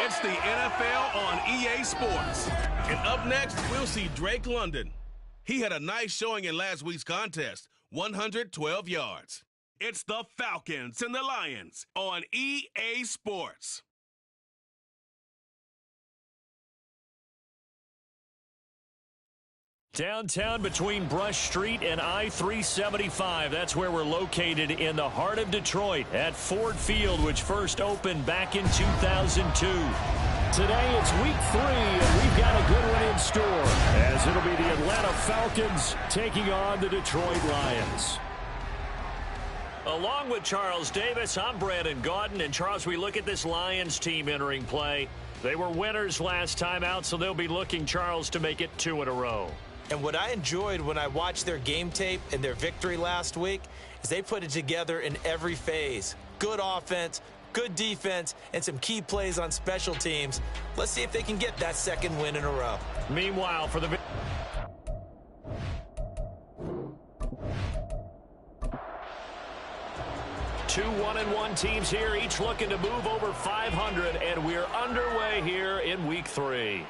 It's the NFL on EA Sports. And up next, we'll see Drake London. He had a nice showing in last week's contest, 112 yards. It's the Falcons and the Lions on EA Sports. Downtown between Brush Street and I-375. That's where we're located in the heart of Detroit at Ford Field, which first opened back in 2002. Today it's week 3, and we've got a good one in store, as it'll be the Atlanta Falcons taking on the Detroit Lions. Along with Charles Davis, I'm Brandon Gaudin. And Charles, we look at this Lions team entering play. They were winners last time out, so they'll be looking, Charles, to make it 2 in a row. And what I enjoyed when I watched their game tape and their victory last week is they put it together in every phase. Good offense, good defense, and some key plays on special teams. Let's see if they can get that 2nd win in a row. Meanwhile, for the... Two 1-1 teams here, each looking to move over 500, and we're underway here in week 3.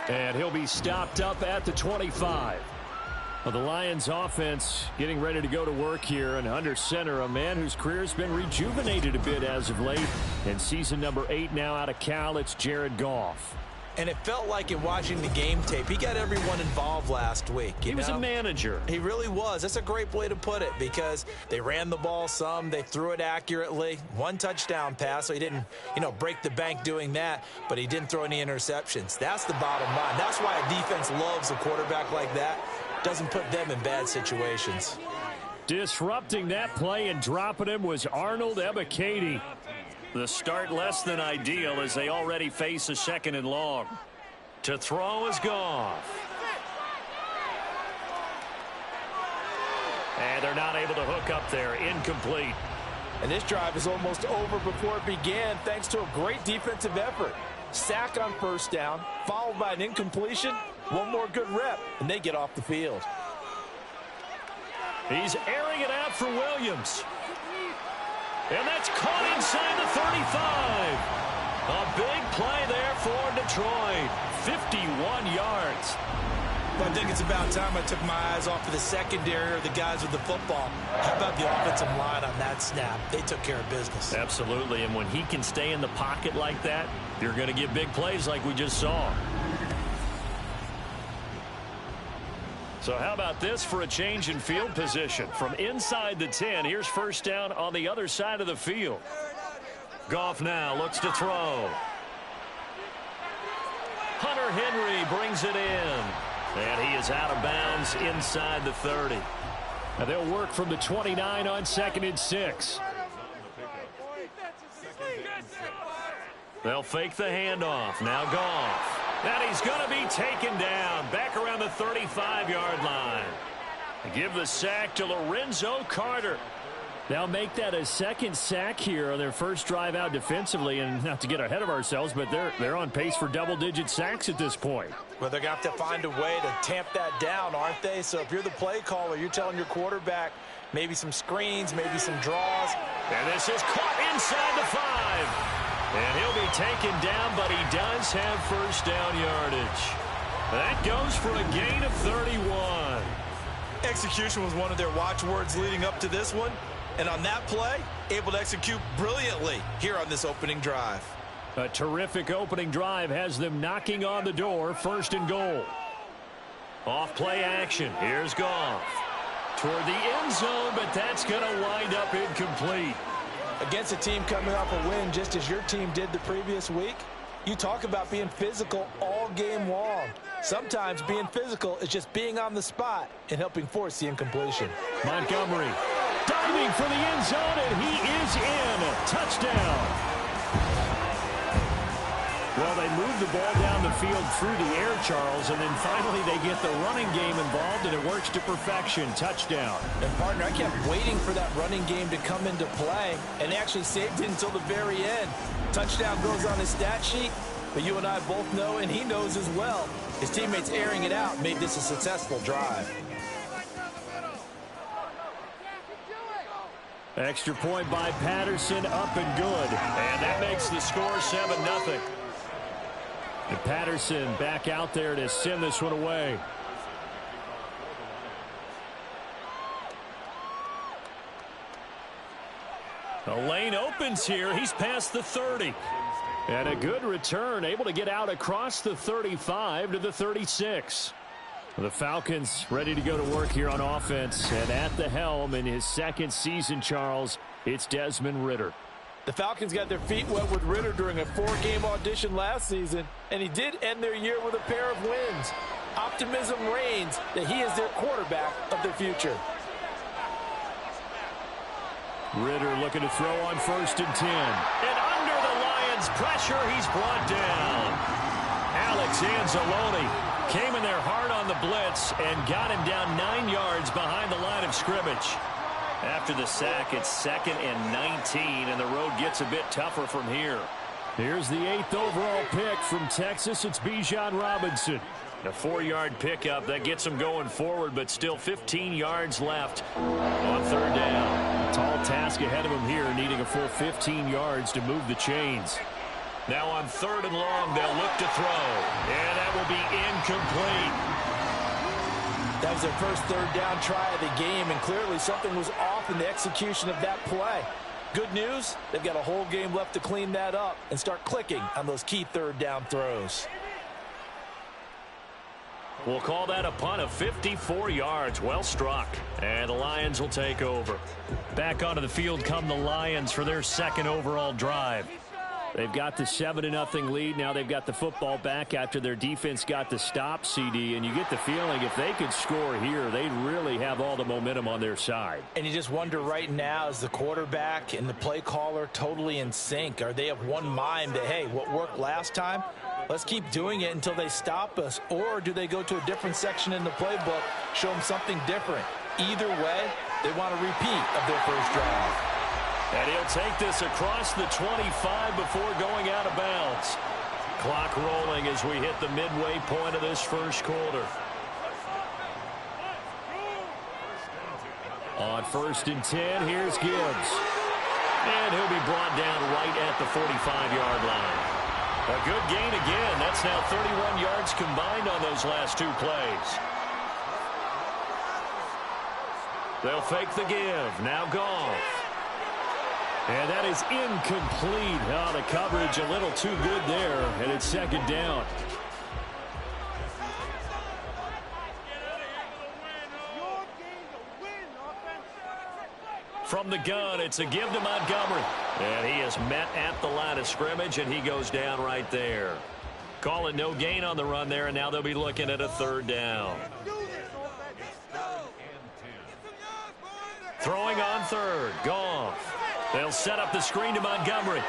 And he'll be stopped up at the 25. Well, the Lions offense getting ready to go to work here, and under center, a man whose career's been rejuvenated a bit as of late. In season number 8 now out of Cal, it's Jared Goff. And it felt like in watching the game tape, he got everyone involved last week. He was a manager. He really was. That's a great way to put it, because they ran the ball some, they threw it accurately. 1 touchdown pass, so he didn't, break the bank doing that, but he didn't throw any interceptions. That's the bottom line. That's why a defense loves a quarterback like that. Doesn't put them in bad situations. Disrupting that play and dropping him was Arnold Ebiketie. The start less than ideal as they already face a 2nd and long. To throw is Goff. And they're not able to hook up there. Incomplete. And this drive is almost over before it began, thanks to a great defensive effort. Sack on 1st down, followed by an incompletion. 1 more good rep, and they get off the field. He's airing it out for Williams. And that's caught inside the 35. A big play there for Detroit. 51 yards. Well, I think it's about time I took my eyes off of the secondary or the guys with the football. How about the offensive line on that snap? They took care of business. Absolutely, and when he can stay in the pocket like that, you're going to get big plays like we just saw. So how about this for a change in field position? From inside the 10, here's 1st down on the other side of the field. Goff now looks to throw. Hunter Henry brings it in. And he is out of bounds inside the 30. And they'll work from the 29 on 2nd and 6. They'll fake the handoff. Now Goff. And he's going to be taken down back around the 35-yard line. Give the sack to Lorenzo Carter. They'll make that a 2nd sack here on their first drive out defensively. And not to get ahead of ourselves, but they're on pace for double-digit sacks at this point. Well, they're going to have to find a way to tamp that down, aren't they? So if you're the play caller, you're telling your quarterback maybe some screens, maybe some draws. And this is caught inside the 5. And he'll be taken down, but he does have 1st down yardage. That goes for a gain of 31. Execution was one of their watchwords leading up to this one. And on that play, able to execute brilliantly here on this opening drive. A terrific opening drive has them knocking on the door, 1st and goal. Off play action. Here's Goff. Toward the end zone, but that's going to wind up incomplete. Against a team coming off a win just as your team did the previous week, you talk about being physical all game long. Sometimes being physical is just being on the spot and helping force the incompletion. Montgomery diving for the end zone, and he is in. Touchdown. Well, they move the ball down the field through the air, Charles, and then finally they get the running game involved, and it works to perfection. Touchdown. And, partner, I kept waiting for that running game to come into play, and they actually saved it until the very end. Touchdown goes on his stat sheet, but you and I both know, and he knows as well, his teammates airing it out made this a successful drive. Extra point by Patterson, up and good. And that makes the score 7-0. And Patterson back out there to send this one away. The lane opens here. He's past the 30. And a good return, able to get out across the 35 to the 36. The Falcons ready to go to work here on offense. And at the helm in his second season, Charles, it's Desmond Ridder. The Falcons got their feet wet with Ridder during a 4-game audition last season, and he did end their year with a pair of wins. Optimism reigns that he is their quarterback of the future. Ridder looking to throw on 1st and 10. And under the Lions' pressure, he's brought down. Alex Anzalone came in there hard on the blitz and got him down 9 yards behind the line of scrimmage. After the sack, it's 2nd and 19, and the road gets a bit tougher from here. Here's the 8th overall pick from Texas. It's Bijan Robinson. A 4-yard pickup that gets him going forward, but still 15 yards left on 3rd down. Tall task ahead of him here, needing a full 15 yards to move the chains. Now on 3rd and long, they'll look to throw, and that will be incomplete. That was their first 3rd down try of the game, and clearly something was off in the execution of that play. Good news, they've got a whole game left to clean that up and start clicking on those key 3rd down throws. We'll call that a punt of 54 yards. Well struck. And the Lions will take over. Back onto the field come the Lions for their 2nd overall drive. They've got the 7-0 lead. Now they've got the football back after their defense got the stop, CD. And you get the feeling if they could score here, they'd really have all the momentum on their side. And you just wonder right now, is the quarterback and the play caller totally in sync? Are they of one mind that, hey, what worked last time? Let's keep doing it until they stop us. Or do they go to a different section in the playbook, show them something different? Either way, they want a repeat of their first drive. And he'll take this across the 25 before going out of bounds. Clock rolling as we hit the midway point of this first quarter. On 1st and 10, here's Gibbs. And he'll be brought down right at the 45-yard line. A good gain again. That's now 31 yards combined on those last 2 plays. They'll fake the give. Now Goff. And that is incomplete. Oh, the coverage a little too good there. And it's 2nd down. From the gun, it's a give to Montgomery. And he is met at the line of scrimmage, and he goes down right there. Calling no gain on the run there, and now they'll be looking at a 3rd down. Throwing on 3rd, Goff. They'll set up the screen to Montgomery.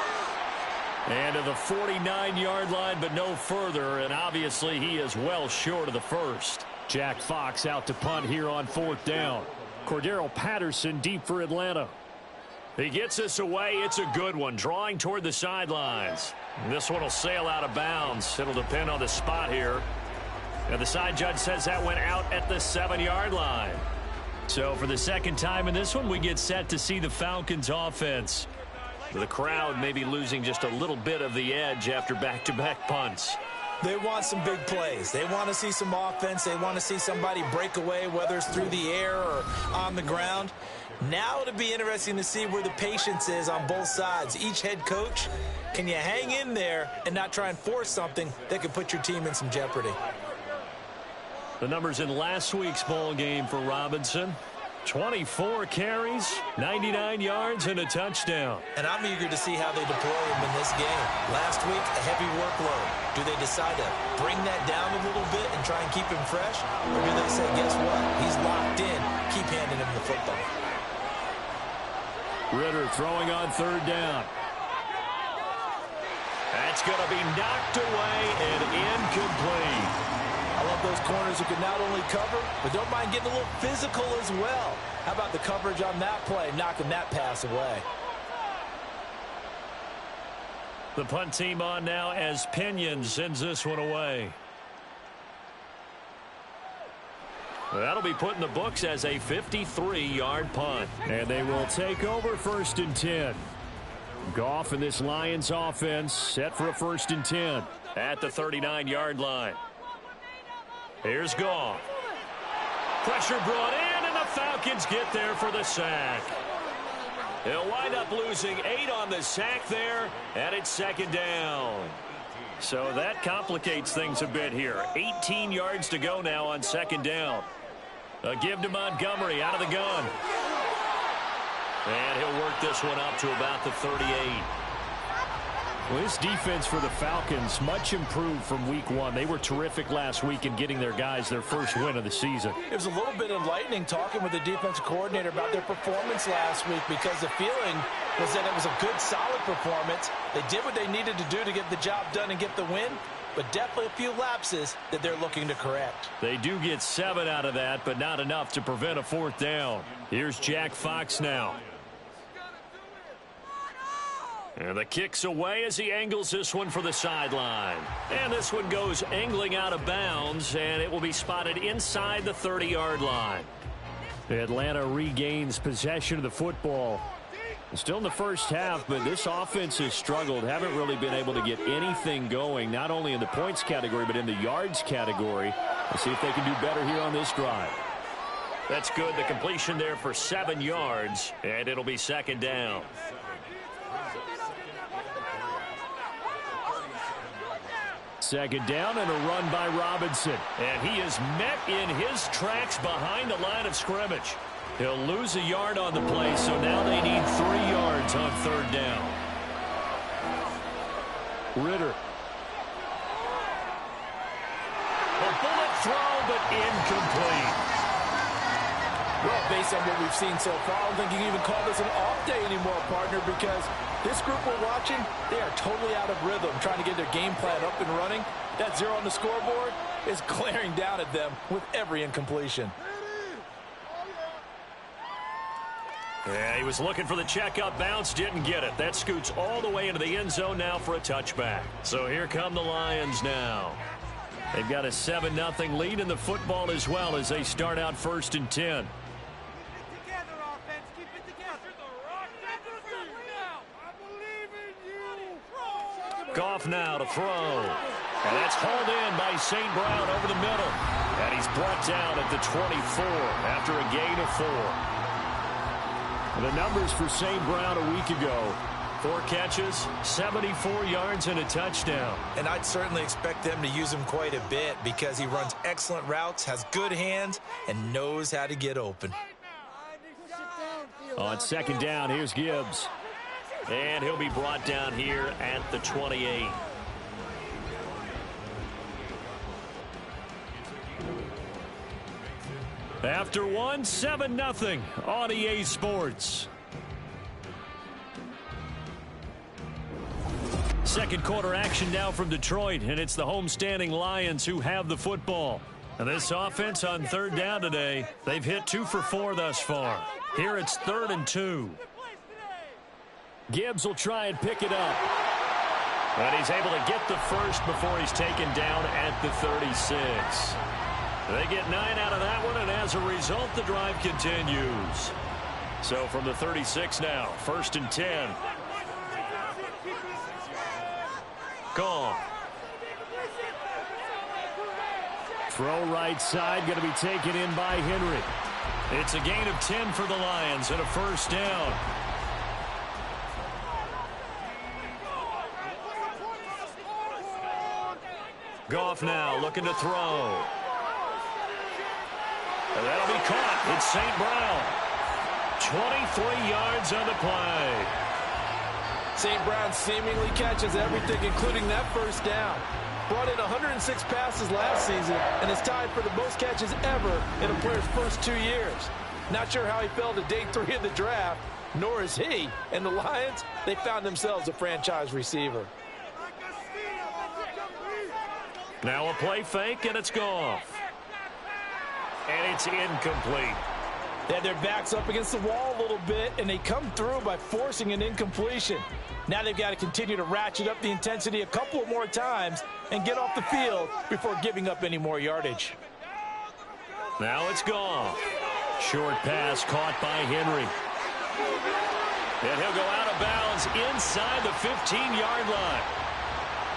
And to the 49-yard line, but no further, and obviously he is well short of the 1st. Jack Fox out to punt here on 4th down. Cordero Patterson deep for Atlanta. He gets this away. It's a good one. Drawing toward the sidelines. This one will sail out of bounds. It'll depend on the spot here. And the side judge says that went out at the 7-yard line. So for the 2nd time in this one, we get set to see the Falcons offense. The crowd maybe losing just a little bit of the edge after back-to-back punts. They want some big plays. They want to see some offense. They want to see somebody break away, whether it's through the air or on the ground. Now it'll be interesting to see where the patience is on both sides. Each head coach, can you hang in there and not try and force something that could put your team in some jeopardy? The numbers in last week's ball game for Robinson. 24 carries, 99 yards, and a touchdown. And I'm eager to see how they deploy him in this game. Last week, a heavy workload. Do they decide to bring that down a little bit and try and keep him fresh? Or do they say, guess what? He's locked in. Keep handing him the football. Ridder throwing on 3rd down. That's going to be knocked away and incomplete. I love those corners who can not only cover, but don't mind getting a little physical as well. How about the coverage on that play, knocking that pass away? The punt team on now as Pinion sends this one away. That'll be put in the books as a 53-yard punt. And they will take over 1st and 10. Goff and this Lions offense set for a 1st and 10 at the 39-yard line. Here's Goff. Pressure brought in, and the Falcons get there for the sack. He'll wind up losing 8 on the sack there, and it's 2nd down. So that complicates things a bit here. 18 yards to go now on 2nd down. A give to Montgomery out of the gun. And he'll work this one up to about the 38. Well, this defense for the Falcons, much improved from week 1. They were terrific last week in getting their guys their first win of the season. It was a little bit enlightening talking with the defensive coordinator about their performance last week, because the feeling was that it was a good, solid performance. They did what they needed to do to get the job done and get the win, but definitely a few lapses that they're looking to correct. They do get 7 out of that, but not enough to prevent a 4th down. Here's Jack Fox now. And the kick's away as he angles this one for the sideline. And this one goes angling out of bounds, and it will be spotted inside the 30-yard line. Atlanta regains possession of the football. Still in the first half, but this offense has struggled. Haven't really been able to get anything going, not only in the points category, but in the yards category. Let's see if they can do better here on this drive. That's good. The completion there for 7 yards, and it'll be 2nd down. Second down and a run by Robinson. And he is met in his tracks behind the line of scrimmage. He'll lose a yard on the play, so now they need 3 yards on 3rd down. Ritter. A bullet throw, but incomplete. Well, based on what we've seen so far, I don't think you can even call this an off day anymore, partner, because this group we're watching, they are totally out of rhythm, trying to get their game plan up and running. That 0 on the scoreboard is glaring down at them with every incompletion. Yeah, he was looking for the checkup bounce, didn't get it. That scoots all the way into the end zone now for a touchback. So here come the Lions now. They've got a 7-0 lead in the football as well as they start out 1st and 10. Goff now to throw. And that's hauled in by St. Brown over the middle. And he's brought down at the 24 after a gain of 4. The numbers for St. Brown a week ago: 4 catches, 74 yards, and a touchdown. And I'd certainly expect them to use him quite a bit because he runs excellent routes, has good hands, and knows how to get open. On 2nd down, here's Gibbs. And he'll be brought down here at the 28. After 7-0 on EA Sports. Second quarter action now from Detroit, and it's the homestanding Lions who have the football. And this offense on 3rd down today, they've hit 2 for 4 thus far. Here it's 3rd and 2. Gibbs will try and pick it up. And he's able to get the first before he's taken down at the 36. They get 9 out of that one, and as a result, the drive continues. So from the 36 now, 1st and 10. Gone. Throw right side, going to be taken in by Henry. It's a gain of 10 for the Lions and a 1st down. Goff now looking to throw. And that'll be caught. It's St. Brown. 23 yards on the play. St. Brown seemingly catches everything, including that 1st down. Brought in 106 passes last season and is tied for the most catches ever in a player's first 2 years. Not sure how he fell to day 3 of the draft, nor is he. And the Lions, they found themselves a franchise receiver. Now a play fake, and it's Goff. And it's incomplete. They had their backs up against the wall a little bit, and they come through by forcing an incompletion. Now they've got to continue to ratchet up the intensity a couple more times and get off the field before giving up any more yardage. Now it's gone. Short pass caught by Henry. And he'll go out of bounds inside the 15-yard line.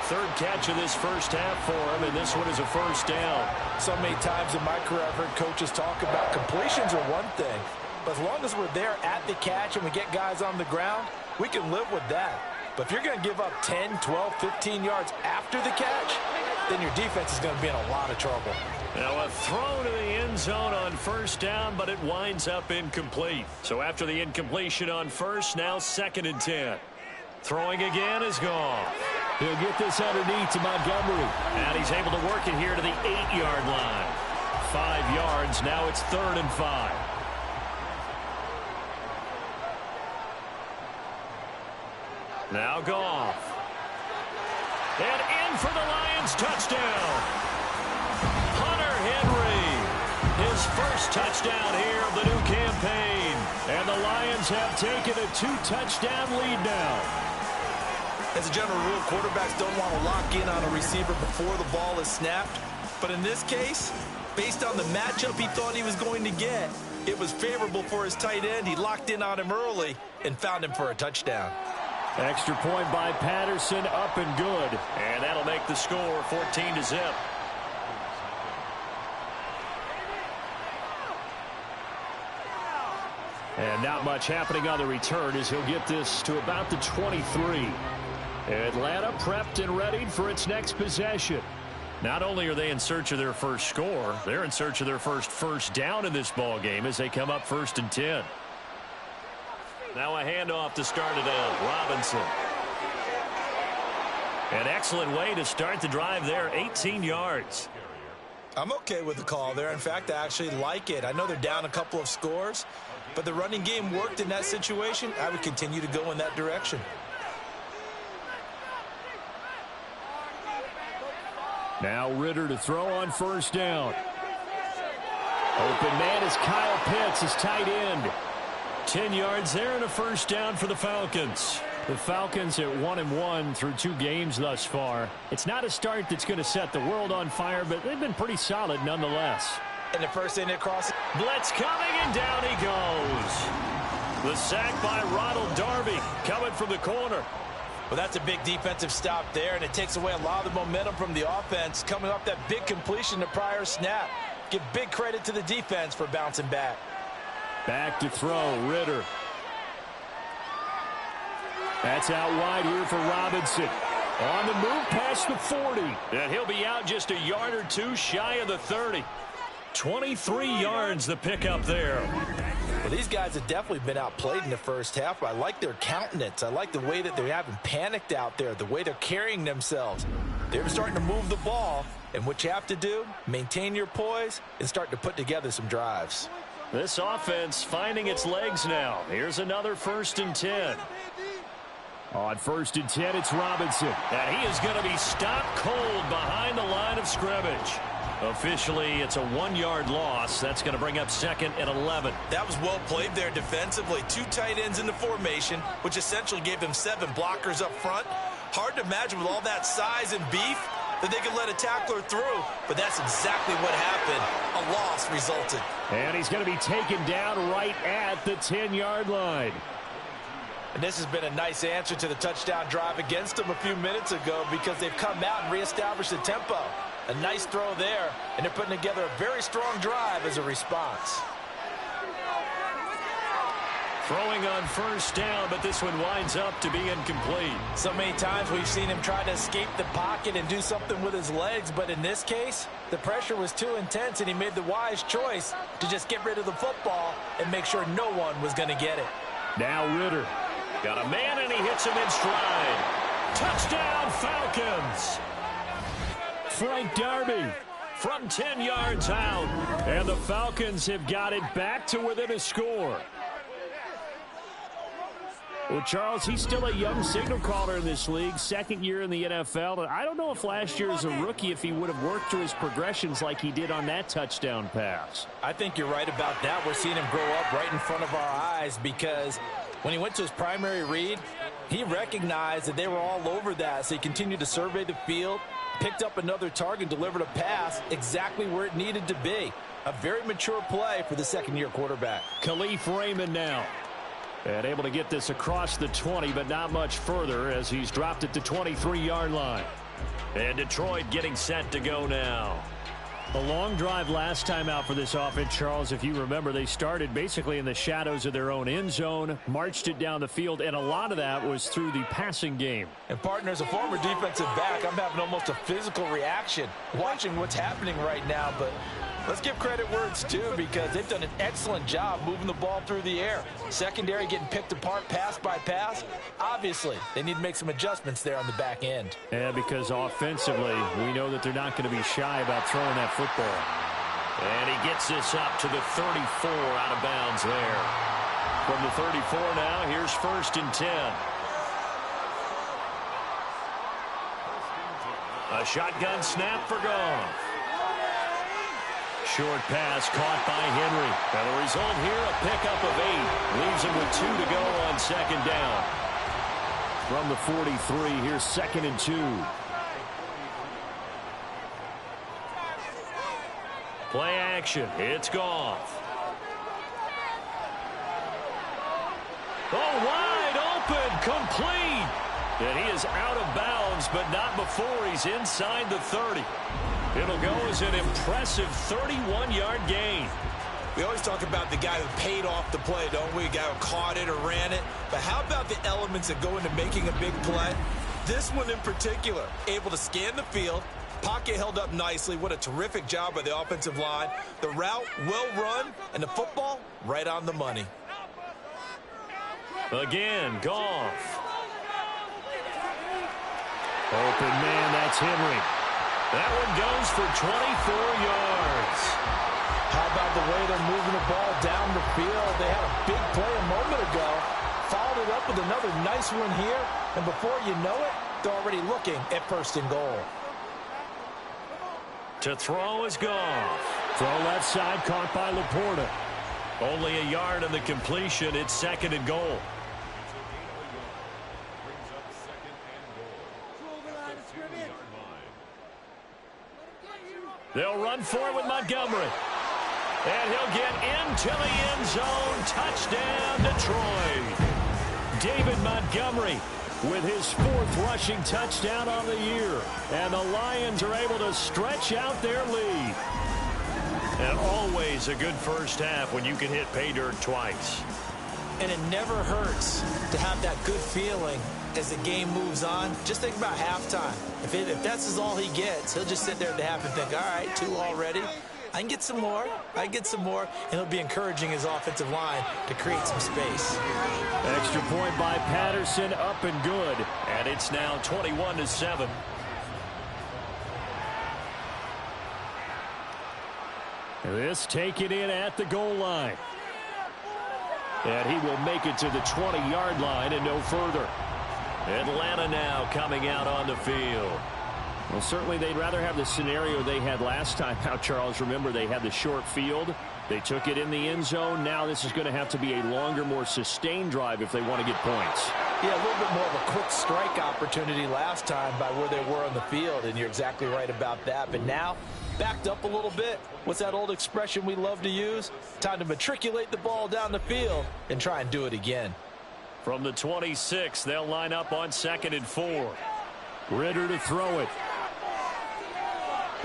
Third catch of this first half for him, and this one is a first down. So many times in my career I've heard coaches talk about completions are one thing, but as long as we're there at the catch and we get guys on the ground, we can live with that. But if you're going to give up 10, 12, 15 yards after the catch, then your defense is going to be in a lot of trouble. Now a throw to the end zone on first down, but it winds up incomplete. So after the incompletion on first, now 2nd and 10. Throwing again is gone. He'll get this underneath to Montgomery. And he's able to work it here to the 8-yard line. 5 yards, now it's 3rd and 5. Now Goff. And in for the Lions touchdown. Hunter Henry. His first touchdown here of the new campaign. And the Lions have taken a 2-touchdown lead now. As a general rule, quarterbacks don't want to lock in on a receiver before the ball is snapped. But in this case, based on the matchup he thought he was going to get, it was favorable for his tight end. He locked in on him early and found him for a touchdown. Extra point by Patterson, up and good. And that'll make the score 14-0. And not much happening on the return as he'll get this to about the 23. Atlanta prepped and readied for its next possession. Not only are they in search of their first score, they're in search of their first down in this ball game as they come up 1st and 10. Now a handoff to start it out. Robinson. An excellent way to start the drive there, 18 yards. I'm okay with the call there. In fact, I actually like it. I know they're down a couple of scores, but the running game worked in that situation. I would continue to go in that direction. Now Ritter to throw on first down. Open man is Kyle Pitts, his tight end. 10 yards there and a first down for the Falcons. The Falcons at 1-1 through 2 games thus far. It's not a start that's going to set the world on fire, but they've been pretty solid nonetheless. And the first in across. Blitz coming, and down he goes. The sack by Ronald Darby coming from the corner. Well, that's a big defensive stop there, and it takes away a lot of the momentum from the offense coming off that big completion the prior snap. Give big credit to the defense for bouncing back. Back to throw, Ritter. That's out wide here for Robinson. On the move past the 40. And he'll be out just a yard or two shy of the 30. 23 yards the pickup there. Well, these guys have definitely been outplayed in the first half. I like their countenance. I like the way that they haven't panicked out there, the way they're carrying themselves. They're starting to move the ball, and what you have to do, maintain your poise and start to put together some drives. This offense finding its legs now. Here's another 1st and 10. On 1st and 10, it's Robinson. And he is going to be stopped cold behind the line of scrimmage. Officially, it's a 1-yard loss. That's going to bring up 2nd and 11. That was well played there defensively. 2 tight ends in the formation, which essentially gave them 7 blockers up front. Hard to imagine with all that size and beef that they could let a tackler through, but that's exactly what happened. A loss resulted. And he's going to be taken down right at the 10-yard line. And this has been a nice answer to the touchdown drive against them a few minutes ago because they've come out and reestablished the tempo. A nice throw there, and they're putting together a very strong drive as a response. Throwing on first down, but this one winds up to be incomplete. So many times we've seen him try to escape the pocket and do something with his legs, but in this case, the pressure was too intense, and he made the wise choice to just get rid of the football and make sure no one was going to get it. Now Ritter. Got a man, and he hits him in stride. Touchdown, Falcons! Frank Darby from 10 yards out. And the Falcons have got it back to within a score. Well, Charles, he's still a young signal caller in this league, second year in the NFL. I don't know if last year as a rookie if he would have worked through his progressions like he did on that touchdown pass. I think you're right about that. We're seeing him grow up right in front of our eyes because when he went to his primary read, he recognized that they were all over that, so he continued to survey the field, picked up another target, delivered a pass exactly where it needed to be. A very mature play for the second-year quarterback. Khalif Raymond now. And able to get this across the 20, but not much further as he's dropped it to 23-yard line. And Detroit getting set to go now. A long drive last time out for this offense, Charles. If you remember, they started basically in the shadows of their own end zone, marched it down the field, and a lot of that was through the passing game. And, partner, as a former defensive back, I'm having almost a physical reaction watching what's happening right now. But let's give credit where it's due because they've done an excellent job moving the ball through the air. Secondary getting picked apart pass by pass. Obviously, they need to make some adjustments there on the back end. Yeah, because offensively, we know that they're not going to be shy about throwing that football. And he gets this up to the 34 out of bounds there. From the 34 now, here's 1st and 10. A shotgun snap for Goff. Short pass caught by Henry. And the result here, a pickup of 8. Leaves him with 2 to go on second down. From the 43, here's 2nd and 2. Play action. It's Goff. Oh, wide open, complete. And he is out of bounds, but not before he's inside the 30. It'll go as an impressive 31-yard gain. We always talk about the guy who paid off the play, don't we? The guy who caught it or ran it. But how about the elements that go into making a big play? This one in particular, able to scan the field, pocket held up nicely. What a terrific job by the offensive line. The route well run, and the football right on the money. Again, Goff. Open man, that's Henry. That one goes for 24 yards. How about the way they're moving the ball down the field? They had a big play a moment ago. Followed it up with another nice one here. And before you know it, they're already looking at 1st and goal. To throw is Goff. Throw left side, caught by Laporta. Only a yard on the completion. It's 2nd and goal. They'll run for it with Montgomery. And he'll get into the end zone. Touchdown, Detroit. David Montgomery with his 4th rushing touchdown on the year. And the Lions are able to stretch out their lead. And always a good first half when you can hit pay dirt twice. And it never hurts to have that good feeling as the game moves on. Just think about halftime. If that's all he gets, he'll just sit there at the half and think, all right, 2 already. I can get some more. I can get some more. And he'll be encouraging his offensive line to create some space. Extra point by Patterson, up and good. And it's now 21-7. This taken in at the goal line. And he will make it to the 20-yard line and no further. Atlanta now coming out on the field. Well, certainly they'd rather have the scenario they had last time out, Charles. Remember, they had the short field. They took it in the end zone. Now this is going to have to be a longer, more sustained drive if they want to get points. Yeah, a little bit more of a quick strike opportunity last time by where they were on the field, and you're exactly right about that. But now, backed up a little bit. What's that old expression we love to use? Time to matriculate the ball down the field and try and do it again. From the 26, they'll line up on 2nd and 4. Ritter to throw it.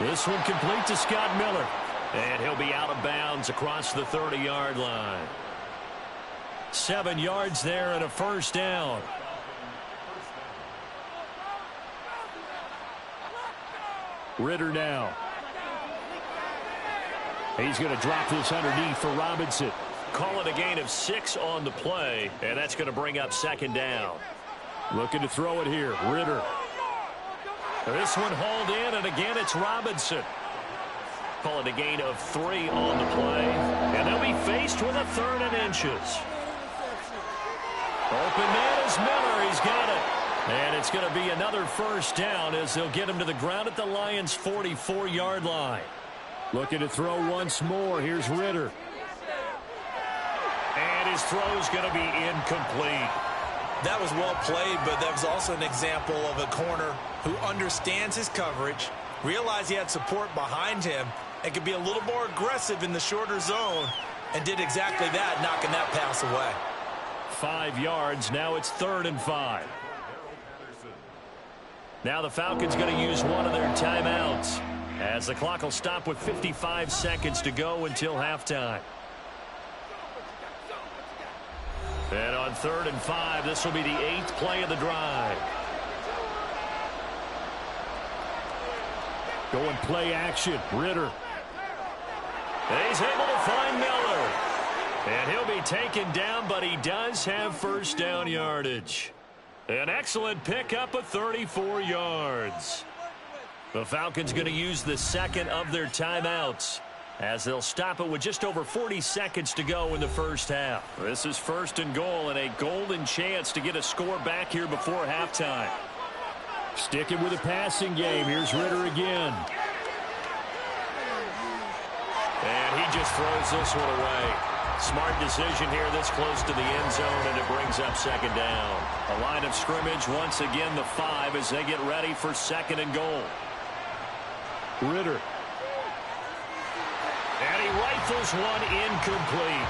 This one complete to Scott Miller. And he'll be out of bounds across the 30-yard line. 7 yards there and a first down. Ritter now. He's going to drop this underneath for Robinson. Call it a gain of 6 on the play, and that's going to bring up 2nd down. Looking to throw it here. Ritter. This one hauled in, and again it's Robinson. Call it a gain of 3 on the play, and they'll be faced with a 3rd and inches. Open man Here's Miller. He's got it. And it's going to be another first down as they'll get him to the ground at the Lions' 44-yard line. Looking to throw once more. Here's Ritter. And his throw's going to be incomplete. That was well played, but that was also an example of a corner who understands his coverage, realized he had support behind him, and could be a little more aggressive in the shorter zone, and did exactly that, knocking that pass away. 5 yards. Now it's 3rd and 5. Now the Falcons going to use one of their timeouts as the clock will stop with 55 seconds to go until halftime. And on 3rd and 5, this will be the 8th play of the drive. Going play action. Ritter. And he's able to find Miller. And he'll be taken down, but he does have first down yardage. An excellent pickup of 34 yards. The Falcons going to use the second of their timeouts as they'll stop it with just over 40 seconds to go in the first half. This is 1st and goal and a golden chance to get a score back here before halftime. Sticking with the passing game. Here's Ritter again. And he just throws this one away. Smart decision here this close to the end zone, and it brings up 2nd down. A line of scrimmage once again the 5 as they get ready for 2nd and goal. Ritter. And he rifles one incomplete.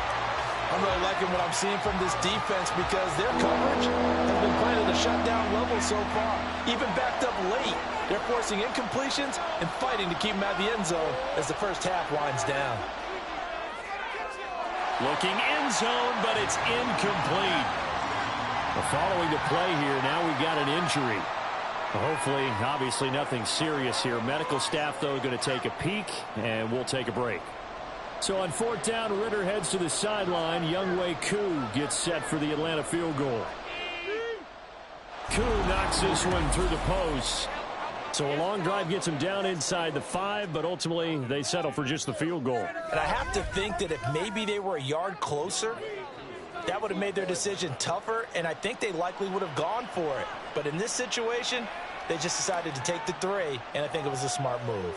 I'm really liking what I'm seeing from this defense because their coverage has been playing at a shutdown level so far. Even backed up late, they're forcing incompletions and fighting to keep them out of the end zone as the first half winds down. Looking end zone, but it's incomplete. Following the play here, now we've got an injury. Hopefully, obviously nothing serious here. Medical staff, though, going to take a peek, and we'll take a break. So on 4th down, Ritter heads to the sideline. Younghoe Koo gets set for the Atlanta field goal. Koo knocks this one through the post. So a long drive gets him down inside the 5, but ultimately they settle for just the field goal. And I have to think that if maybe they were a yard closer, that would have made their decision tougher, and I think they likely would have gone for it. But in this situation, they just decided to take the 3, and I think it was a smart move.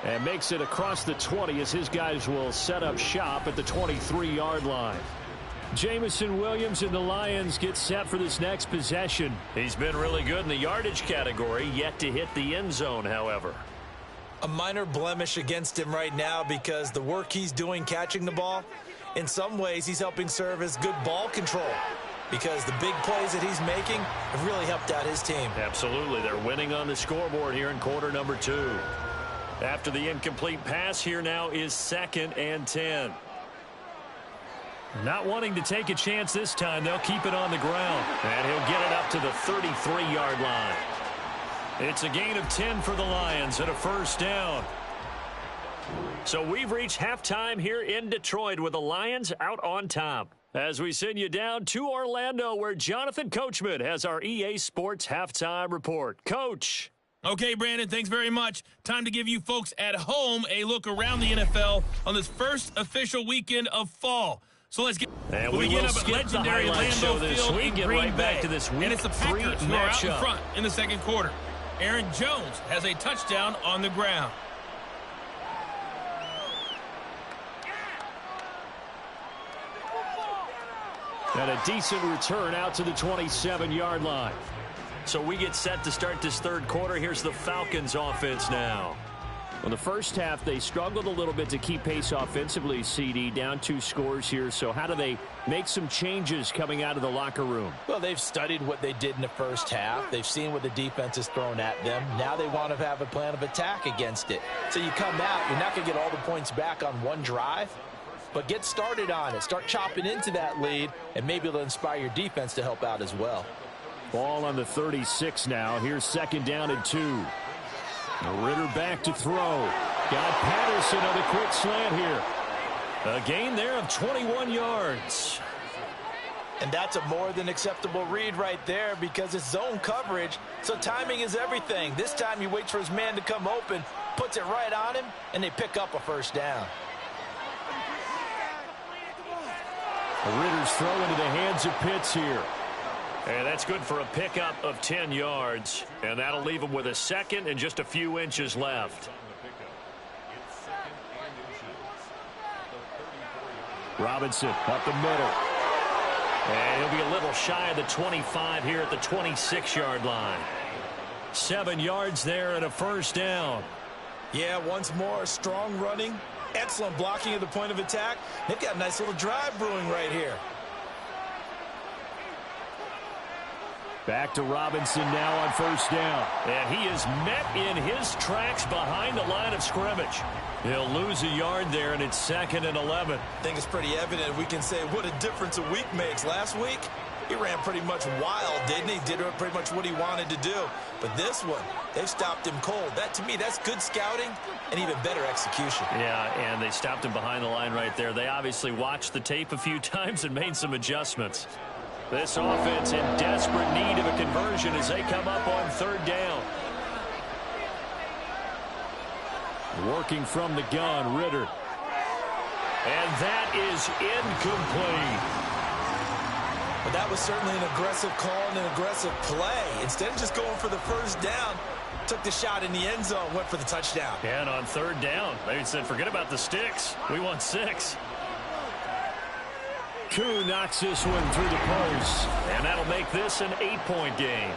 And makes it across the 20 as his guys will set up shop at the 23-yard line. Jamison Williams and the Lions get set for this next possession. He's been really good in the yardage category, yet to hit the end zone, however. A minor blemish against him right now because the work he's doing catching the ball, in some ways he's helping serve as good ball control because the big plays that he's making have really helped out his team. Absolutely. They're winning on the scoreboard here in quarter number 2. After the incomplete pass, here now is 2nd and 10. Not wanting to take a chance this time, they'll keep it on the ground. And he'll get it up to the 33-yard line. It's a gain of 10 for the Lions and a first down. So we've reached halftime here in Detroit with the Lions out on top. As we send you down to Orlando where Jonathan Coachman has our EA Sports halftime report. Coach. Okay, Brandon, thanks very much. Time to give you folks at home a look around the NFL on this first official weekend of fall. So let's get. And we will skip the highlight show this week. Get right back to this week 3 and it's the Packers who are out in matchup. front in the second quarter. Aaron Jones has a touchdown on the ground. And a decent return out to the 27-yard line. So we get set to start this third quarter. Here's the Falcons offense now. Well, the first half, they struggled a little bit to keep pace offensively, CD, down 2 scores here. So how do they make some changes coming out of the locker room? Well, they've studied what they did in the first half. They've seen what the defense has thrown at them. Now they want to have a plan of attack against it. So you come out, you're not going to get all the points back on one drive, but get started on it. Start chopping into that lead, and maybe it'll inspire your defense to help out as well. Ball on the 36 now. Here's 2nd down and 2. Ritter back to throw. Got Patterson on the quick slant here. A gain there of 21 yards. And that's a more than acceptable read right there because it's zone coverage, so timing is everything. This time he waits for his man to come open, puts it right on him, and they pick up a first down. Ritter's throw into the hands of Pitts here. And that's good for a pickup of 10 yards. And that'll leave him with a second and just a few inches left. Robinson up the middle. And he'll be a little shy of the 25 here at the 26-yard line. 7 yards there and a first down. Yeah, once more, strong running, excellent blocking at the point of attack. They've got a nice little drive brewing right here. Back to Robinson now on first down. And he is met in his tracks behind the line of scrimmage. He'll lose a yard there, and it's 2nd and 11. I think it's pretty evident. We can say what a difference a week makes. Last week, he ran pretty much wild, didn't he? Did pretty much what he wanted to do. But this one, they've stopped him cold. That, to me, that's good scouting and even better execution. Yeah, and they stopped him behind the line right there. They obviously watched the tape a few times and made some adjustments. This offense in desperate need of a conversion as they come up on third down. Working from the gun, Ritter. And that is incomplete. But that was certainly an aggressive call and an aggressive play. Instead of just going for the first down, took the shot in the end zone, went for the touchdown. And on third down, they said, forget about the sticks. We want 6. Koo knocks this one through the post. And that'll make this an 8-point game.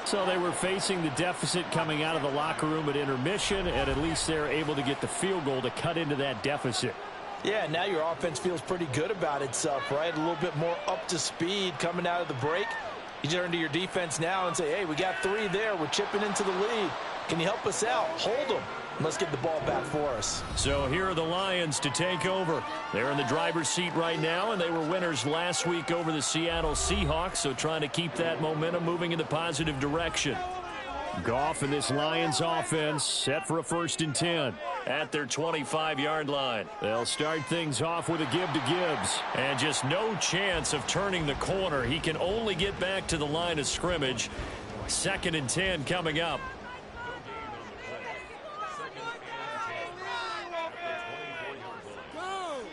So they were facing the deficit coming out of the locker room at intermission, and at least they're able to get the field goal to cut into that deficit. Yeah, now your offense feels pretty good about itself, right? A little bit more up to speed coming out of the break. You turn to your defense now and say, hey, we got 3 there. We're chipping into the lead. Can you help us out? Hold them. Let's get the ball back for us. So here are the Lions to take over. They're in the driver's seat right now, and they were winners last week over the Seattle Seahawks, so trying to keep that momentum moving in the positive direction. Goff and this Lions offense set for a 1st and 10 at their 25-yard line. They'll start things off with a give to Gibbs. And just no chance of turning the corner. He can only get back to the line of scrimmage. 2nd and 10 coming up.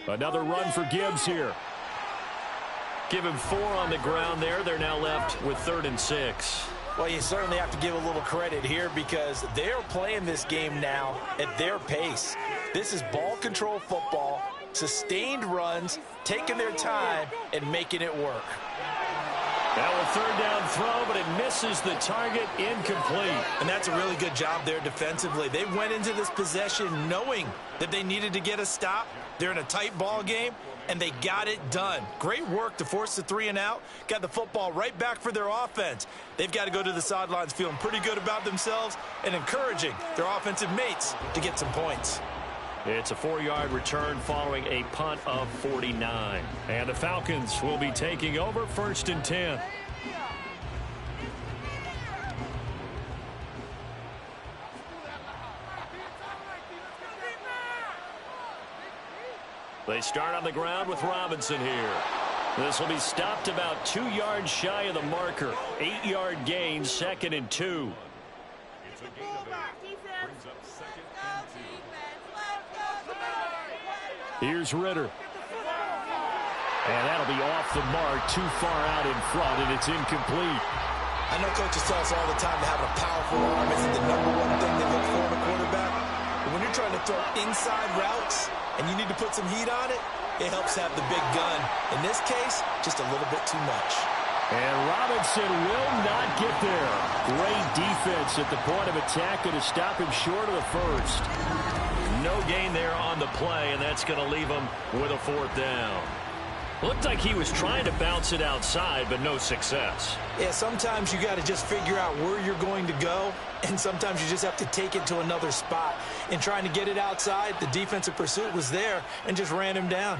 Another run for Gibbs here. Give him 4 on the ground there. They're now left with 3rd and 6. Well, you certainly have to give a little credit here because they're playing this game now at their pace. This is ball control football, sustained runs, taking their time, and making it work. Now a 3rd down throw, but it misses the target, incomplete. And that's a really good job there defensively. They went into this possession knowing that they needed to get a stop. They're in a tight ball game, and they got it done. Great work to force the 3 and out. Got the football right back for their offense. They've got to go to the sidelines feeling pretty good about themselves and encouraging their offensive mates to get some points. It's a 4-yard return following a punt of 49. And the Falcons will be taking over 1st and 10. They start on the ground with Robinson here. This will be stopped about 2 yards shy of the marker. 8-yard gain, 2nd and 2. Here's Ritter. And that'll be off the mark, too far out in front, and it's incomplete. I know coaches tell us all the time to have a powerful arm isn't the #1 thing they look for in a quarterback. But when you're trying to throw inside routes and you need to put some heat on it, it helps have the big gun. In this case, just a little bit too much. And Robinson will not get there. Great defense at the point of attack to stop him short of the 1st. No gain there on the play, and that's going to leave him with a 4th down. Looked like he was trying to bounce it outside, but no success. Yeah, sometimes you got to just figure out where you're going to go, and sometimes you just have to take it to another spot. In trying to get it outside, the defensive pursuit was there and just ran him down.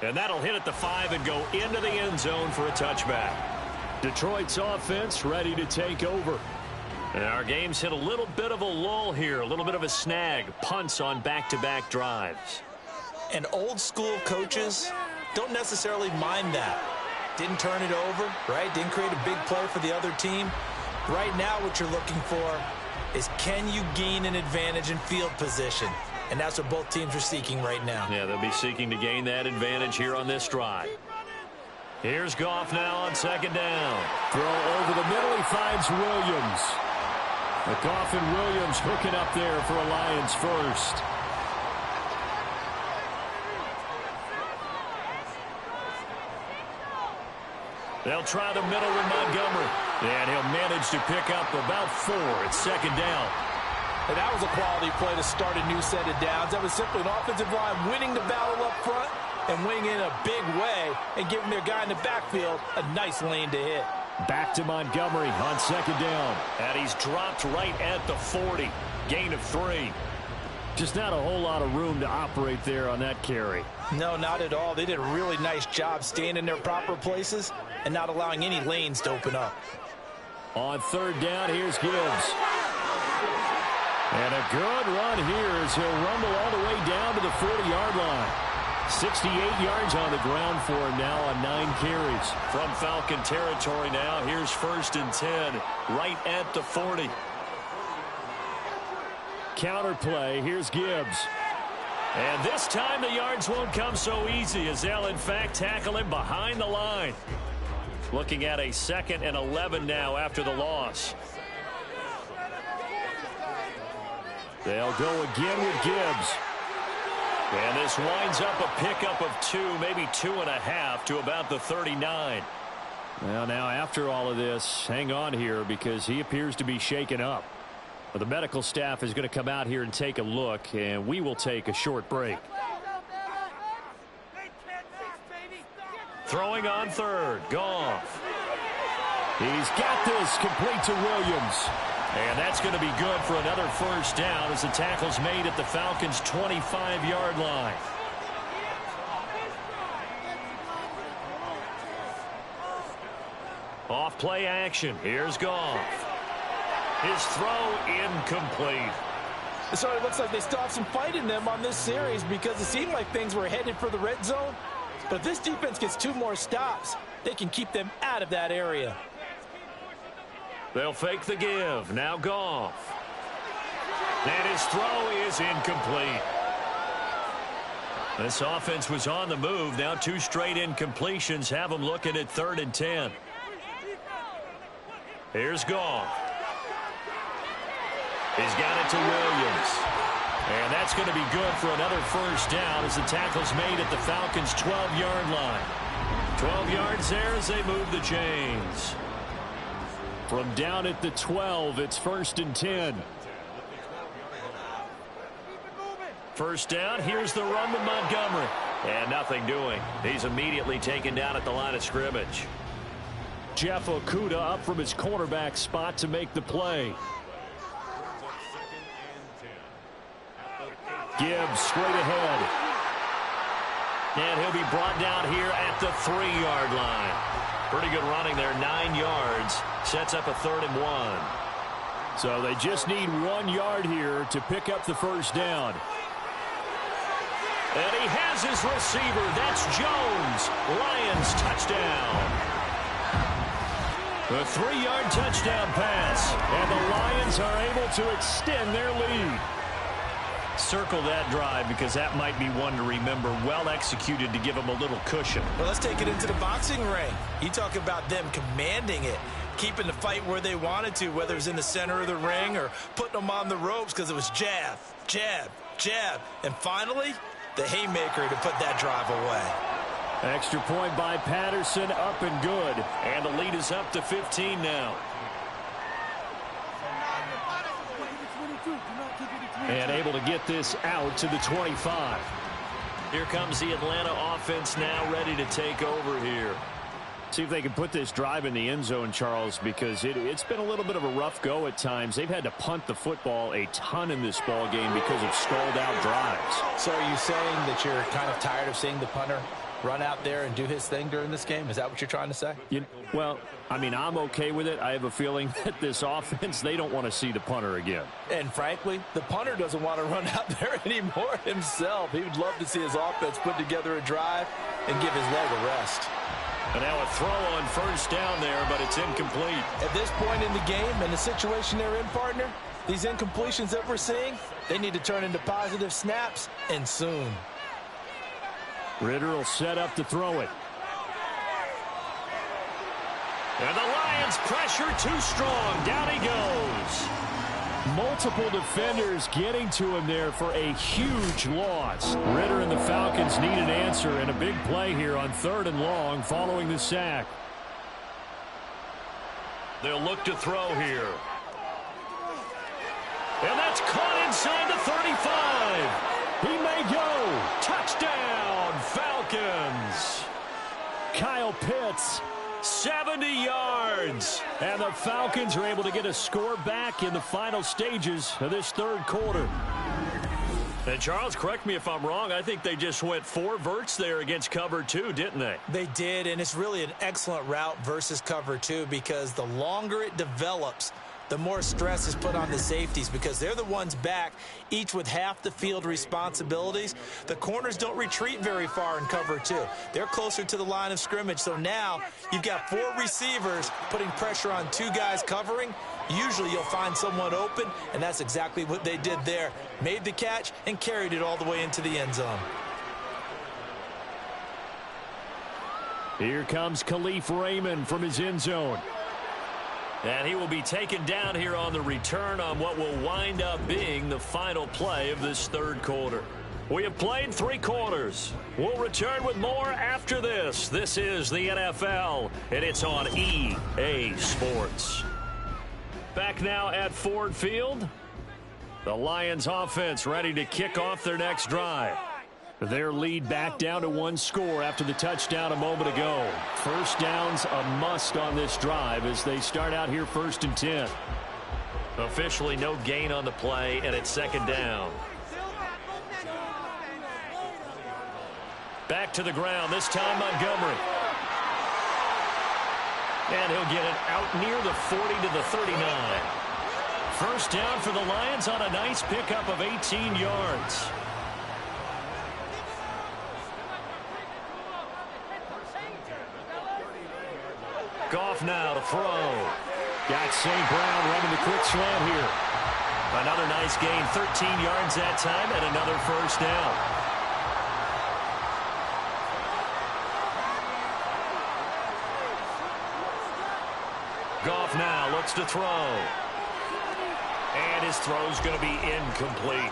And that'll hit at the 5 and go into the end zone for a touchback. Detroit's offense ready to take over. And our game's hit a little bit of a lull here, a little bit of a snag. Punts on back-to-back drives. And old school coaches don't necessarily mind that. Didn't turn it over, right? Didn't create a big play for the other team. Right now what you're looking for is, can you gain an advantage in field position? and that's what both teams are seeking right now. Yeah, they'll be seeking to gain that advantage here on this drive. Here's Goff now on second down. Throw over the middle. He finds Williams. Goff and Williams hooking up there for a Lions first. They'll try the middle with Montgomery. And he'll manage to pick up about 4. It's second down. And that was a quality play to start a new set of downs. That was simply an offensive line winning the battle up front and winning in a big way and giving their guy in the backfield a nice lane to hit. Back to Montgomery on second down. And he's dropped right at the 40. Gain of 3. Just not a whole lot of room to operate there on that carry. No, not at all. They did a really nice job staying in their proper places and not allowing any lanes to open up. On third down, here's Gibbs. And a good run here as he'll rumble all the way down to the 40-yard line. 68 yards on the ground for him now on 9 carries. From Falcon territory now, here's 1st and 10, right at the 40. Counterplay, here's Gibbs. And this time the yards won't come so easy as they'll in fact tackle him behind the line. Looking at a 2nd and 11 now after the loss. They'll go again with Gibbs. And this winds up a pickup of 2, maybe 2.5 to about the 39. Well, now after all of this, hang on here because he appears to be shaken up. Well, the medical staff is going to come out here and take a look, and we will take a short break. Throwing on third, Goff. He's got this complete to Williams. And that's going to be good for another 1st down as the tackle's made at the Falcons' 25-yard line. Off play action. Here's Goff. His throw incomplete. So it looks like they still have some fight in them on this series because it seemed like things were headed for the red zone. But if this defense gets 2 more stops, they can keep them out of that area. They'll fake the give. Now Goff. And his throw is incomplete. This offense was on the move. Now 2 straight incompletions have them looking at 3rd and 10. Here's Goff. He's got it to Williams. And that's going to be good for another 1st down as the tackle's made at the Falcons' 12-yard line. 12 yards there as they move the chains. From down at the 12, it's 1st and 10. 1st down, here's the run with Montgomery. And nothing doing. He's immediately taken down at the line of scrimmage. Jeff Okudah up from his cornerback spot to make the play. Gibbs straight ahead. And he'll be brought down here at the 3-yard line. Pretty good running there, 9 yards. Sets up a 3rd and 1. So they just need 1 yard here to pick up the 1st down. And he has his receiver. That's Jones. Lions touchdown. A 3-yard touchdown pass. And the Lions are able to extend their lead. Circle that drive because that might be one to remember. Well executed to give them a little cushion. Well, let's take it into the boxing ring. You talk about them commanding it, keeping the fight where they wanted to, whether it was in the center of the ring or putting them on the ropes because it was jab, jab, jab. And finally, the haymaker to put that drive away. Extra point by Patterson, up and good. And the lead is up to 15 now. And able to get this out to the 25. Here comes the Atlanta offense now ready to take over here. See if they can put this drive in the end zone, Charles, because it's been a little bit of a rough go at times. They've had to punt the football a ton in this ball game because of stalled out drives. So are you saying that you're kind of tired of seeing the punter run out there and do his thing during this game? Is that what you're trying to say? Well, I mean, I'm okay with it. I have a feeling that this offense, they don't want to see the punter again. And frankly, the punter doesn't want to run out there anymore himself. He would love to see his offense put together a drive and give his leg a rest. And now a throw on 1st down there, but it's incomplete. At this point in the game and the situation they're in, partner, These incompletions that we're seeing, they need to turn into positive snaps, and soon. Ritter will set up to throw it. And the Lions pressure too strong. Down he goes. Multiple defenders getting to him there for a huge loss. Ritter and the Falcons need an answer, and a big play here on 3rd and long following the sack. They'll look to throw here. And that's caught inside the 35. He may go. Touchdown, Falcons. Kyle Pitts, 70 yards. And the Falcons are able to get a score back in the final stages of this 3rd quarter. And Charles, correct me if I'm wrong, I think they just went 4 verts there against cover 2, didn't they? They did, and it's really an excellent route versus cover 2 because the longer it develops, the more stress is put on the safeties because they're the ones back, each with half the field responsibilities. The corners don't retreat very far in cover 2. They're closer to the line of scrimmage. So now you've got 4 receivers putting pressure on 2 guys covering. Usually you'll find someone open, and that's exactly what they did there. Made the catch and carried it all the way into the end zone. Here comes Khalif Raymond from his end zone. And he will be taken down here on the return on what will wind up being the final play of this 3rd quarter. We have played 3 quarters. We'll return with more after this. This is the NFL, and it's on EA Sports. Back now at Ford Field. The Lions offense ready to kick off their next drive. Their lead back down to 1 score after the touchdown a moment ago. First down's a must on this drive as they start out here 1st and 10. Officially no gain on the play, and it's 2nd down. Back to the ground, this time Montgomery. And he'll get it out near the 40 to the 39. First down for the Lions on a nice pickup of 18 yards. Goff now to throw. Got St. Brown running the quick slant here. Another nice gain, 13 yards that time, and another first down. Goff now looks to throw. And his throw's going to be incomplete.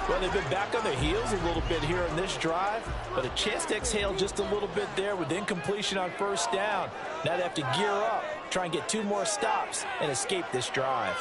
Well, they've been back on their heels a little bit here in this drive, but a chance to exhale just a little bit there with incompletion on first down. Now they have to gear up, try and get 2 more stops, and escape this drive.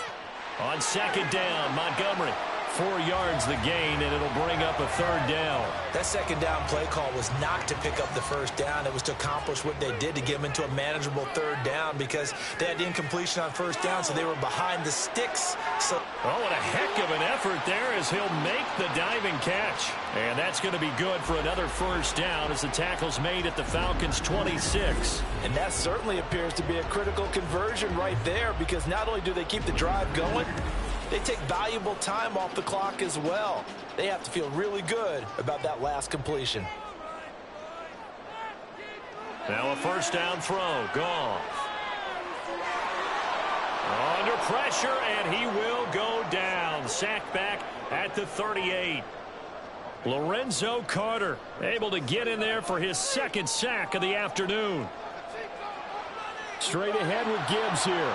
On 2nd down, Montgomery. 4 yards the gain, and it'll bring up a 3rd down. That 2nd down play call was not to pick up the first down. It was to accomplish what they did to get them into a manageable 3rd down because they had the incompletion on first down, so they were behind the sticks. Oh, what a heck of an effort there as he'll make the diving catch. And that's going to be good for another first down as the tackle's made at the Falcons' 26. And that certainly appears to be a critical conversion right there because not only do they keep the drive going, they take valuable time off the clock as well. They have to feel really good about that last completion. Now a first down throw. Goff. Under pressure, and he will go down. Sacked back at the 38. Lorenzo Carter able to get in there for his 2nd sack of the afternoon. Straight ahead with Gibbs here.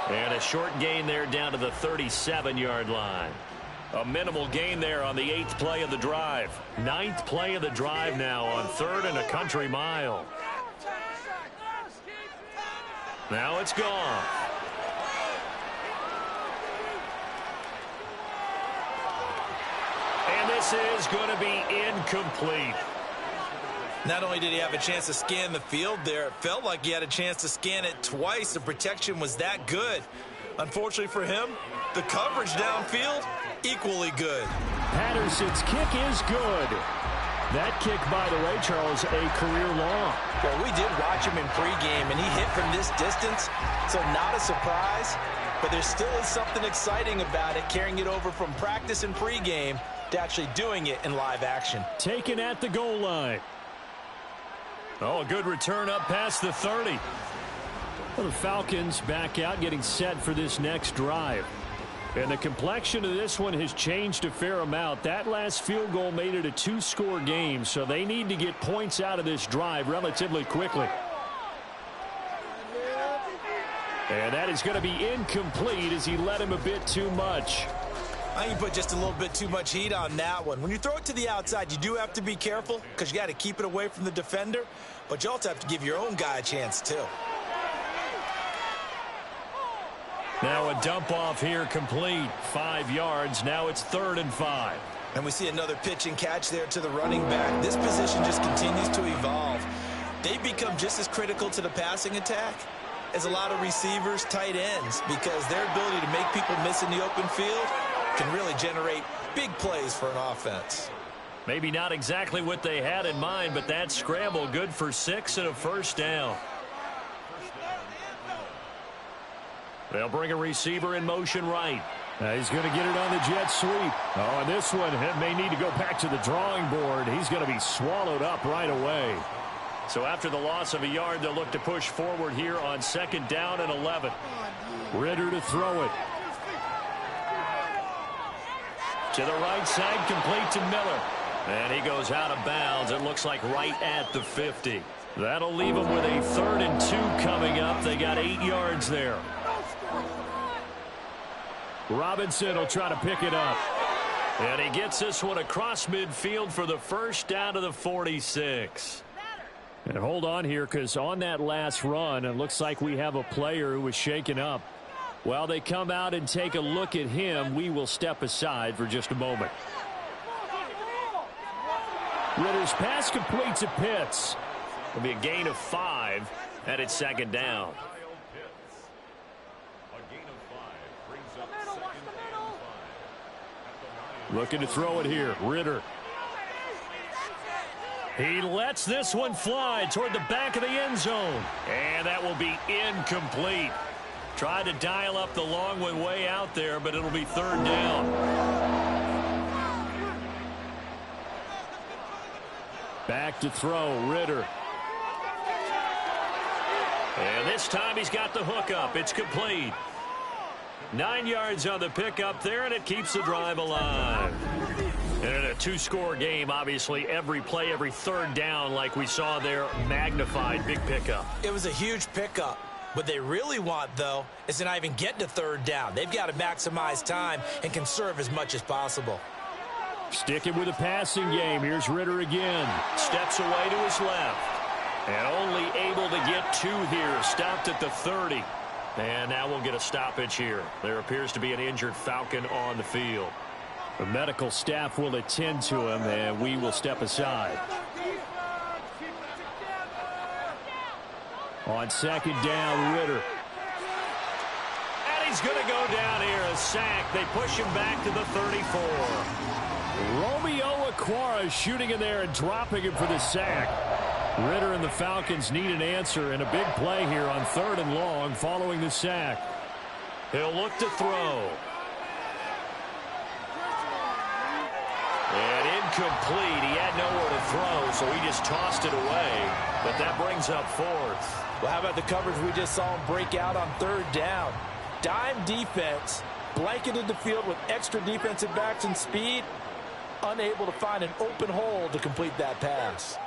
And a short gain there down to the 37-yard line. A minimal gain there on the 8th play of the drive. 9th play of the drive now on 3rd and a country mile. Now it's gone. And this is going to be incomplete. Not only did he have a chance to scan the field there, it felt like he had a chance to scan it twice. The protection was that good. Unfortunately for him, the coverage downfield, equally good. Patterson's kick is good. That kick, by the way, Charles, a career long. Well, we did watch him in pregame, and he hit from this distance, so not a surprise. But there still is something exciting about it, carrying it over from practice and pregame to actually doing it in live action. Taken at the goal line. Oh, a good return up past the 30. Well, the Falcons back out, getting set for this next drive. And the complexion of this one has changed a fair amount. That last field goal made it a 2-score game, so they need to get points out of this drive relatively quickly. And that is going to be incomplete as he led him a bit too much. I think you put just a little bit too much heat on that one. When you throw it to the outside, you do have to be careful because you got to keep it away from the defender, but you also have to give your own guy a chance too. Now a dump off here complete. 5 yards. Now it's 3rd and 5. And we see another pitch and catch there to the running back. This position just continues to evolve. They've become just as critical to the passing attack as a lot of receivers, tight ends, because their ability to make people miss in the open field can really generate big plays for an offense. Maybe not exactly what they had in mind, but that scramble good for 6 and a first down. They'll bring a receiver in motion right. He's going to get it on the jet sweep. Oh, and this one may need to go back to the drawing board. He's going to be swallowed up right away. So after the loss of a yard, they'll look to push forward here on 2nd down and 11. Ritter to throw it. To the right side, complete to Miller. And he goes out of bounds. It looks like right at the 50. That'll leave them with a 3rd and 2 coming up. They got 8 yards there. Robinson will try to pick it up. And he gets this one across midfield for the first down to the 46. And hold on here, because on that last run, it looks like we have a player who was shaken up. While they come out and take a look at him, we will step aside for just a moment. Ritter's pass completes to Pitts. It'll be a gain of 5, and it's 2nd down. Looking to throw it here. Ritter. He lets this one fly toward the back of the end zone. And that will be incomplete. Tried to dial up the long one way out there, but it'll be 3rd down. Back to throw. Ritter. And this time he's got the hook up. It's complete. 9 yards on the pickup there, and it keeps the drive alive. And in a 2-score game, obviously, every play, every 3rd down, like we saw there, magnified. Big pickup. It was a huge pickup. What they really want, though, is to not even get to 3rd down. They've got to maximize time and conserve as much as possible. Sticking with the passing game. Here's Ritter again. Steps away to his left. And only able to get 2 here. Stopped at the 30. And now we'll get a stoppage here. There appears to be an injured Falcon on the field. The medical staff will attend to him, and we will step aside. On 2nd down, Ritter. And he's going to go down here. A sack. They push him back to the 34. Romeo Okwara shooting in there and dropping him for the sack. Ritter and the Falcons need an answer, and a big play here on 3rd and long following the sack. He'll look to throw. And incomplete. He had nowhere to throw, so he just tossed it away. But that brings up 4th. Well, how about the coverage we just saw him break out on 3rd down? Dime defense, blanketed the field with extra defensive backs and speed, unable to find an open hole to complete that pass.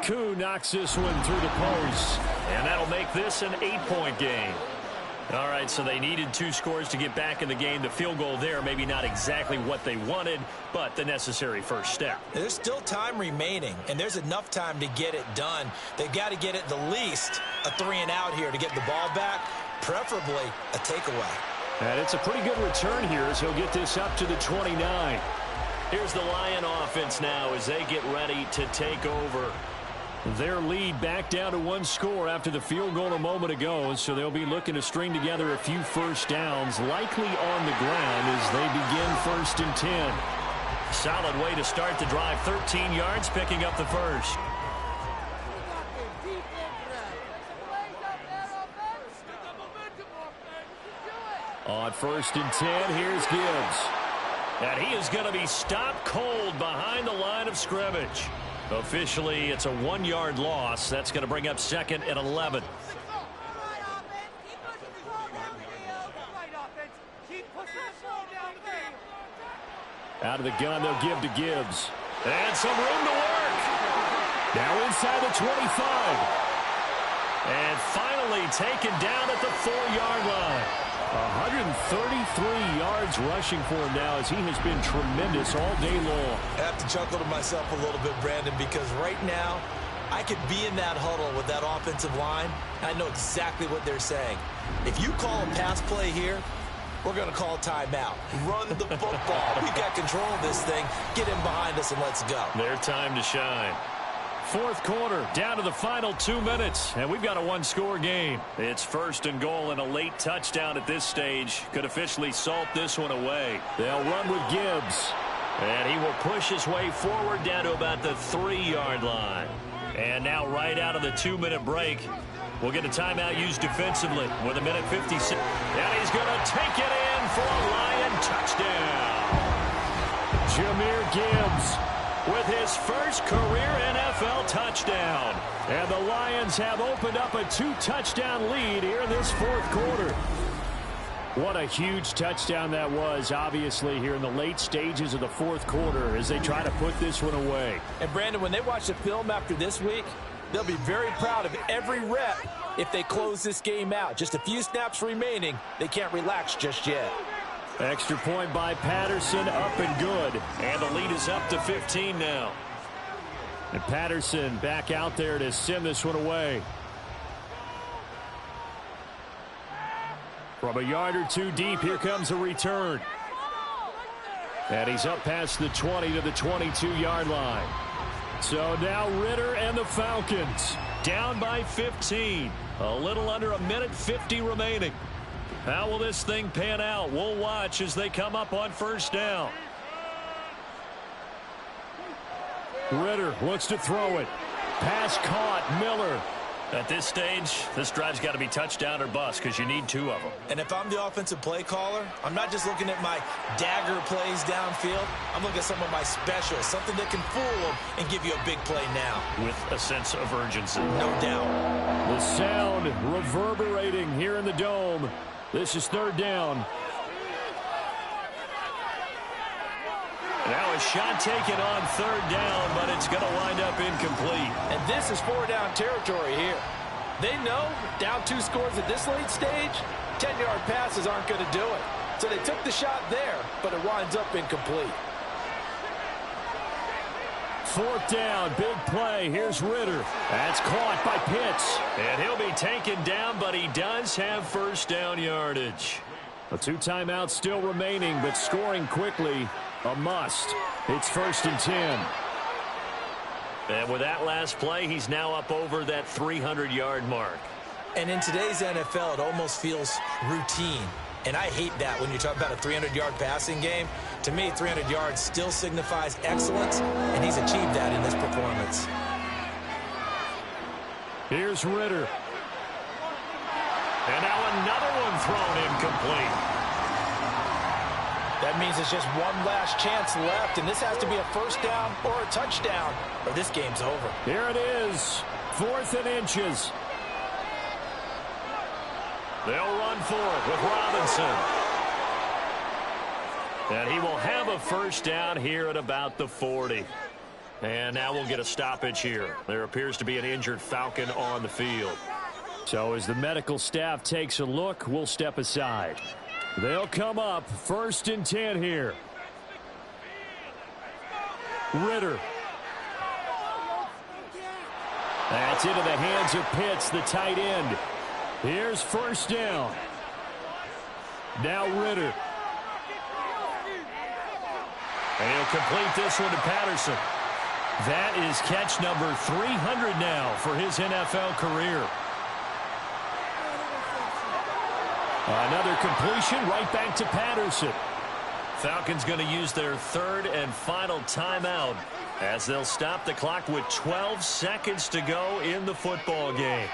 Koo knocks this one through the post. And that'll make this an 8-point game. All right, so they needed 2 scores to get back in the game. The field goal there, maybe not exactly what they wanted, but the necessary first step. There's still time remaining, and there's enough time to get it done. They've got to get it the least a 3-and-out here to get the ball back, preferably a takeaway. And it's a pretty good return here as he'll get this up to the 29. Here's the Lion offense now as they get ready to take over. Their lead back down to 1 score after the field goal a moment ago, so they'll be looking to string together a few first downs, likely on the ground as they begin 1st and 10. Solid way to start the drive. 13 yards, picking up the first. On 1st and 10, here's Gibbs. And he is going to be stopped cold behind the line of scrimmage. Officially, it's a 1-yard loss. That's going to bring up 2nd and 11. Out of the gun, they'll give to Gibbs. And some room to work. Now inside the 25. And finally taken down at the 4-yard line. 133 yards rushing for him now as he has been tremendous all day long. I have to chuckle to myself a little bit, Brandon, because right now I could be in that huddle with that offensive line. I know exactly what they're saying. If you call a pass play here, we're going to call timeout. Run the football. We've got control of this thing. Get in behind us and let's go. Their time to shine. Fourth quarter, down to the final 2 minutes, and we've got a one-score game. It's first and goal, and a late touchdown at this stage could officially salt this one away. They'll run with Gibbs. And he will push his way forward down to about the 3-yard line. And now right out of the 2-minute break, we'll get a timeout used defensively with 1:56. And he's going to take it in for a Lion touchdown. Jahmyr Gibbs with his first career NFL touchdown. And the Lions have opened up a 2-touchdown lead here in this fourth quarter. What a huge touchdown that was, obviously, here in the late stages of the fourth quarter as they try to put this one away. And, Brandon, when they watch the film after this week, they'll be very proud of every rep if they close this game out. Just a few snaps remaining. They can't relax just yet. Extra point by Patterson, up and good. And the lead is up to 15 now. And Patterson back out there to send this one away. From a yard or two deep, here comes a return. And he's up past the 20 to the 22-yard line. So now Ritter and the Falcons down by 15. A little under 1:50 remaining. How will this thing pan out? We'll watch as they come up on first down. Ritter looks to throw it. Pass caught. Miller. At this stage, this drive's got to be touchdown or bust because you need 2 of them. And if I'm the offensive play caller, I'm not just looking at my dagger plays downfield. I'm looking at some of my specials, something that can fool them and give you a big play now. With a sense of urgency. No doubt. The sound reverberating here in the dome. This is third down. Now a shot taken on third down, but it's going to wind up incomplete. And this is 4-down territory here. They know down 2 scores at this late stage, 10-yard passes aren't going to do it. So they took the shot there, but it winds up incomplete. Fourth down, big play. Here's Ritter. That's caught by Pitts. And he'll be taken down, but he does have first down yardage. A 2 timeouts still remaining, but scoring quickly, a must. It's first and 10. And with that last play, he's now up over that 300-yard mark. And in today's NFL, it almost feels routine. And I hate that when you talk about a 300-yard passing game. To me, 300 yards still signifies excellence, and he's achieved that in this performance. Here's Ritter. And now another one thrown incomplete. That means it's just one last chance left, and this has to be a first down or a touchdown, or this game's over. Here it is, 4th and inches. They'll run for it with Robinson. And he will have a first down here at about the 40. And now we'll get a stoppage here. There appears to be an injured Falcon on the field. So as the medical staff takes a look, we'll step aside. They'll come up first and 10 here. Ritter. That's into the hands of Pitts, the tight end. Here's first down. Now Ritter. And he'll complete this one to Patterson. That is catch number 300 now for his NFL career. Another completion right back to Patterson. Falcons going to use their 3rd and final timeout as they'll stop the clock with 12 seconds to go in the football game.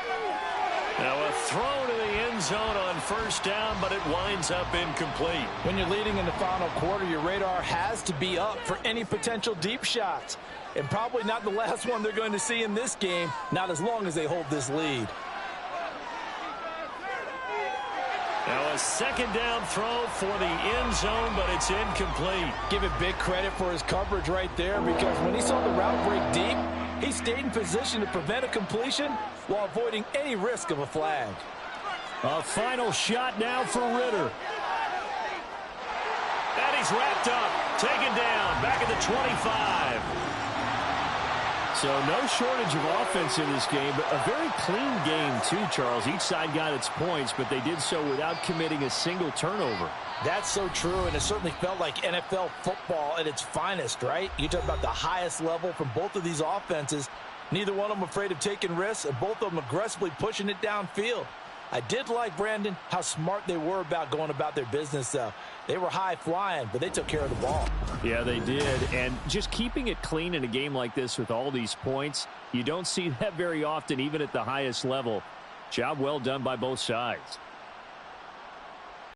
Now a throw to the end zone on first down, but it winds up incomplete. When you're leading in the final quarter, your radar has to be up for any potential deep shots. And probably not the last one they're going to see in this game, not as long as they hold this lead. Now a second down throw for the end zone, but it's incomplete. Give it big credit for his coverage right there, because when he saw the route break deep, he stayed in position to prevent a completion while avoiding any risk of a flag. A final shot now for Ritter. And he's wrapped up, taken down, back at the 25. So no shortage of offense in this game, but a very clean game too, Charles. Each side got its points, but they did so without committing a single turnover. That's so true, and it certainly felt like NFL football at its finest, right? You talk about the highest level from both of these offenses. Neither one of them afraid of taking risks, and both of them aggressively pushing it downfield. I did like, Brandon, how smart they were about going about their business, though. They were high-flying, but they took care of the ball. Yeah, they did. And just keeping it clean in a game like this with all these points, you don't see that very often, even at the highest level. Job well done by both sides.